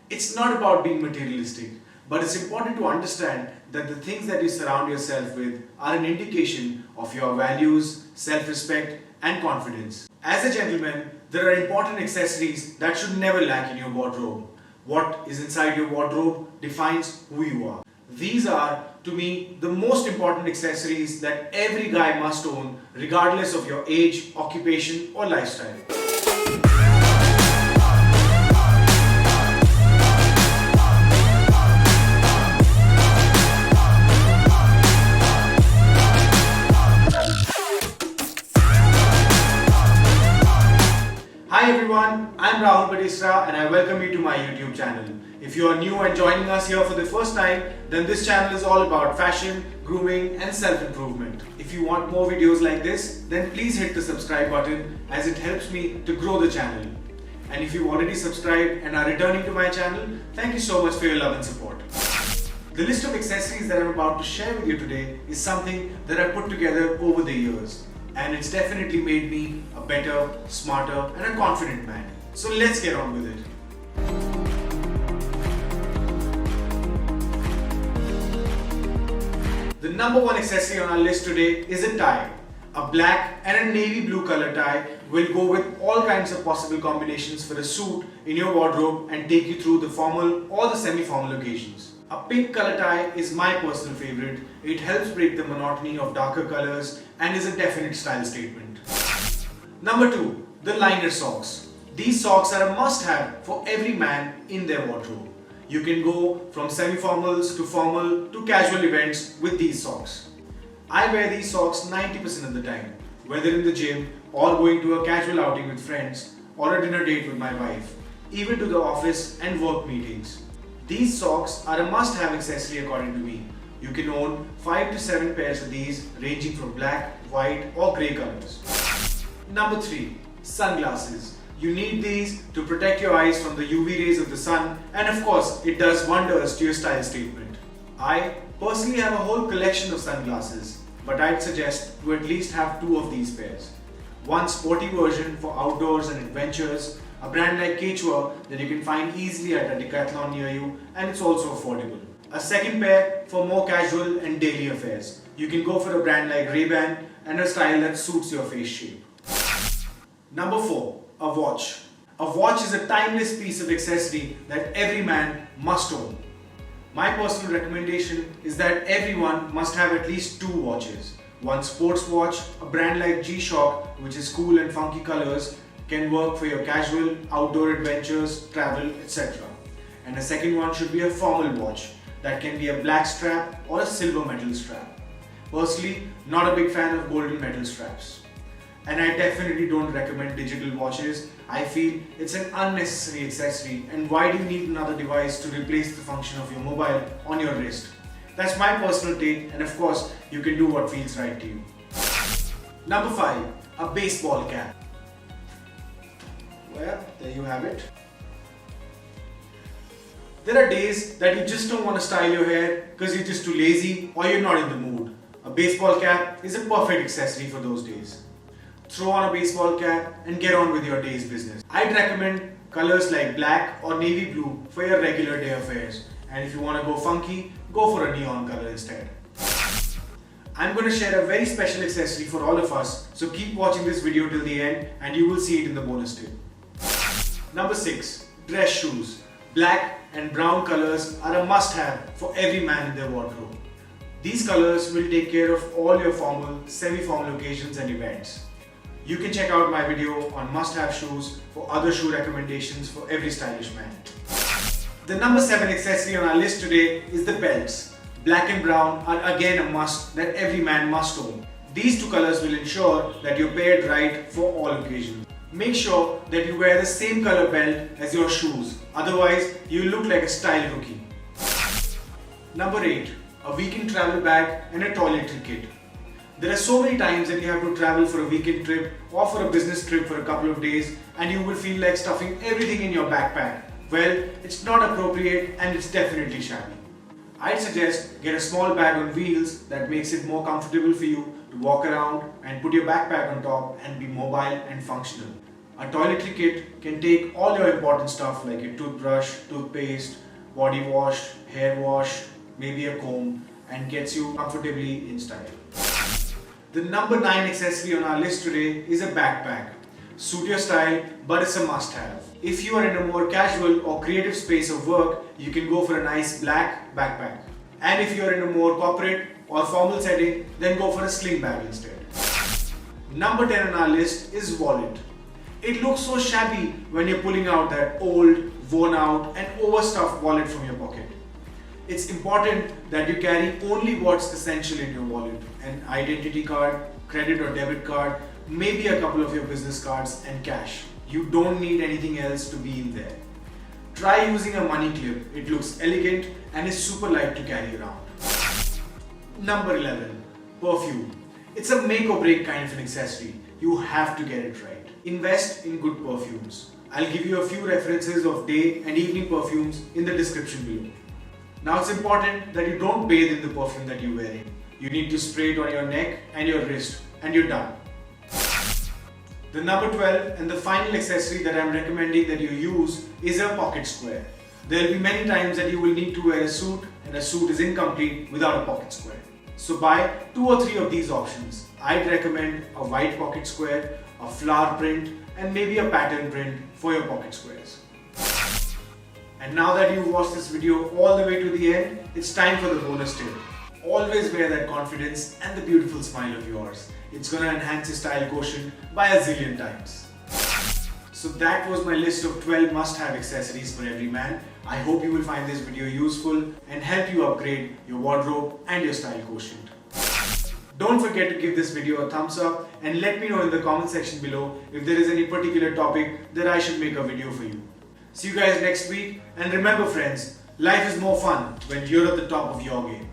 It's not about being materialistic, but it's important to understand that the things that you surround yourself with are an indication of your values, self-respect, and confidence. As a gentleman, there are important accessories that should never lack in your wardrobe. What is inside your wardrobe defines who you are. These are, to me, the most important accessories that every guy must own, regardless of your age, occupation, or lifestyle. Hi everyone, I'm Rahul Padisra and I welcome you to my YouTube channel. If you are new and joining us here for the first time, then this channel is all about fashion, grooming and self-improvement. If you want more videos like this, then please hit the subscribe button as it helps me to grow the channel. And if you've already subscribed and are returning to my channel, thank you so much for your love and support. The list of accessories that I'm about to share with you today is something that I put together over the years. And it's definitely made me a better, smarter and a confident man. So let's get on with it. The number one accessory on our list today is a tie. A black and a navy blue color tie will go with all kinds of possible combinations for a suit in your wardrobe and take you through the formal or the semi-formal occasions. A pink color tie is my personal favorite. It helps break the monotony of darker colors and is a definite style statement. Number 2. The liner socks. These socks are a must-have for every man in their wardrobe. You can go from semi-formals to formal to casual events with these socks. I wear these socks 90% of the time, whether in the gym or going to a casual outing with friends or a dinner date with my wife, even to the office and work meetings. These socks are a must-have accessory according to me. You can own 5 to 7 pairs of these ranging from black, white or grey colors. Number 3. Sunglasses. You need these to protect your eyes from the UV rays of the sun and of course it does wonders to your style statement. I personally have a whole collection of sunglasses, but I'd suggest to at least have 2 of these pairs. One sporty version for outdoors and adventures, a brand like Quechua that you can find easily at a Decathlon near you and it's also affordable. A second pair for more casual and daily affairs. You can go for a brand like Ray-Ban and a style that suits your face shape. Number 4. A watch. A watch is a timeless piece of accessory that every man must own. My personal recommendation is that everyone must have at least 2 watches. One sports watch, a brand like G-Shock, which is cool and funky colors, can work for your casual, outdoor adventures, travel, etc. And a second one should be a formal watch that can be a black strap or a silver metal strap. Personally, not a big fan of golden metal straps. And I definitely don't recommend digital watches. I feel it's an unnecessary accessory and why do you need another device to replace the function of your mobile on your wrist? That's my personal take and of course you can do what feels right to you. Number 5. A baseball cap. Well, there you have it. There are days that you just don't want to style your hair because you're just too lazy or you're not in the mood. A baseball cap is a perfect accessory for those days. Throw on a baseball cap and get on with your day's business. I'd recommend colors like black or navy blue for your regular day affairs. And if you want to go funky, go for a neon color instead. I'm going to share a very special accessory for all of us, so keep watching this video till the end and you will see it in the bonus tip. Number 6. Dress shoes. Black and brown colors are a must-have for every man in their wardrobe. These colors will take care of all your formal, semi-formal occasions and events. You can check out my video on must-have shoes for other shoe recommendations for every stylish man. The number 7 accessory on our list today is the belts. Black and brown are again a must that every man must own. These 2 colors will ensure that you're paired right for all occasions. Make sure that you wear the same color belt as your shoes, otherwise you look like a style rookie. Number 8. A weekend travel bag and a toiletry kit. There are so many times that you have to travel for a weekend trip or for a business trip for a couple of days and you will feel like stuffing everything in your backpack. Well, it's not appropriate and it's definitely shabby. I'd suggest get a small bag on wheels that makes it more comfortable for you to walk around and put your backpack on top and be mobile and functional. A toiletry kit can take all your important stuff like your toothbrush, toothpaste, body wash, hair wash, maybe a comb, and gets you comfortably in style. The number 9 accessory on our list today is a backpack. Suit your style, but it's a must-have. If you are in a more casual or creative space of work, you can go for a nice black backpack. And if you are in a more corporate or formal setting, then go for a sling bag instead. Number 10 on our list is wallet. It looks so shabby when you're pulling out that old, worn out and overstuffed wallet from your pocket. It's important that you carry only what's essential in your wallet: an identity card, credit or debit card, maybe a couple of your business cards and cash. You don't need anything else to be in there. Try using a money clip. It looks elegant and is super light to carry around. Number 11. Perfume. It's a make or break kind of an accessory. You have to get it right. Invest in good perfumes. I'll give you a few references of day and evening perfumes in the description below. Now it's important that you don't bathe in the perfume that you're wearing. You need to spray it on your neck and your wrist and you're done. The number 12 and the final accessory that I'm recommending that you use is a pocket square. There will be many times that you will need to wear a suit and a suit is incomplete without a pocket square. So buy 2 or 3 of these options. I'd recommend a white pocket square, a flower print and maybe a pattern print for your pocket squares. And now that you've watched this video all the way to the end, it's time for the bonus tip. Always wear that confidence and the beautiful smile of yours. It's gonna enhance your style quotient by a zillion times. So that was my list of 12 must-have accessories for every man. I hope you will find this video useful and help you upgrade your wardrobe and your style quotient. Don't forget to give this video a thumbs up and let me know in the comment section below if there is any particular topic that I should make a video for you. See you guys next week, and remember friends, life is more fun when you're at the top of your game.